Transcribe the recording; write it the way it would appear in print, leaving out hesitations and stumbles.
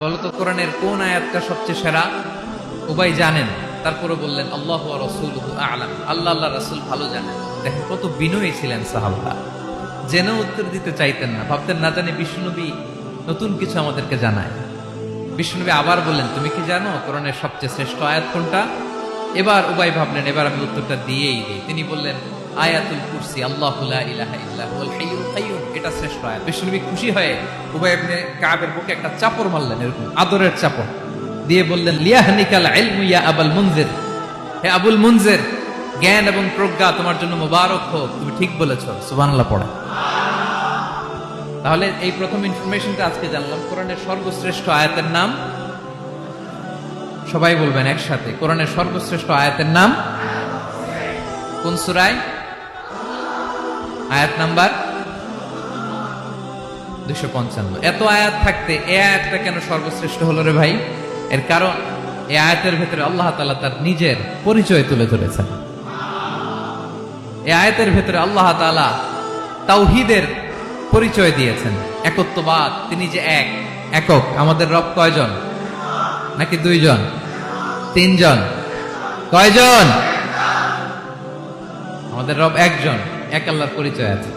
বলতো কোরআনের কোন আয়াতটা সবচেয়ে সেরা? উবাই জানেন, তারপরে বললেন আল্লাহু ওয়া রাসূলুহু আ'লাম, আল্লাহ আল্লাহ রাসূল ভালো জানেন। দেখেন কত বিনয়ী ছিলেন সাহাবারা, জেনে উত্তর দিতে চাইতেন না, ভাবতেন না জানি বিশ্বনবী নতুন কিছু আমাদেরকে জানায়। বিশ্বনবী আবার বললেন, তুমি কি জানো কোরআনের সবচেয়ে শ্রেষ্ঠ আয়াত কোনটা? এবার উবাই ভাবলেন এবার আমি উত্তরটা দিয়েই দিই। তিনি বললেন আয়াতুল কুরসি, আল্লাহু লা ইলাহা ইল্লা হুয়াল হাইয়ুল কাইয়্যুম, এটা শ্রেষ্ঠ আয়াত। বিশ্বনবী খুশি হয়ে উবাই ইবনে কাবের বুকে একটা চাপড় মারলেন, এরকম আদরের চাপড় দিয়ে বললেন লিয়াহনিকাল ইলমু ইয়া আবুল মুনজির, হে আবুল মুনজির, জ্ঞান এবং প্রজ্ঞা তোমার জন্য মোবারক হোক, তুমি ঠিক বলেছো। সুবহানাল্লাহ পড়ে। তাহলে এই প্রথম ইনফরমেশনটা আজকে জানলাম, কোরআনের সর্বশ্রেষ্ঠ আয়াতের নাম, সবাই বলবেন একসাথে, কোরআনের সর্বশ্রেষ্ঠ আয়াতের নাম কোন সূরায়? আয়াত নাম্বার 255। এত আয়াত থাকতে এই আয়াতটা কেন সর্বশ্রেষ্ঠ হলো রে ভাই? এর কারণ এই আয়াতের ভেতরে আল্লাহ তাআলা তার নিজের পরিচয় তুলে ধরেছেন। এই আয়াতের ভেতরে আল্লাহ তাআলা তাওহীদের পরিচয় দিয়েছেন, একত্ববাদ, তিনি যে এক, একক। আমাদের রব কয়জন? নাকি দুইজন, তিনজন? কয়জন? আমাদের রব একজন, এক আল্লাহর পরিচয় আছে।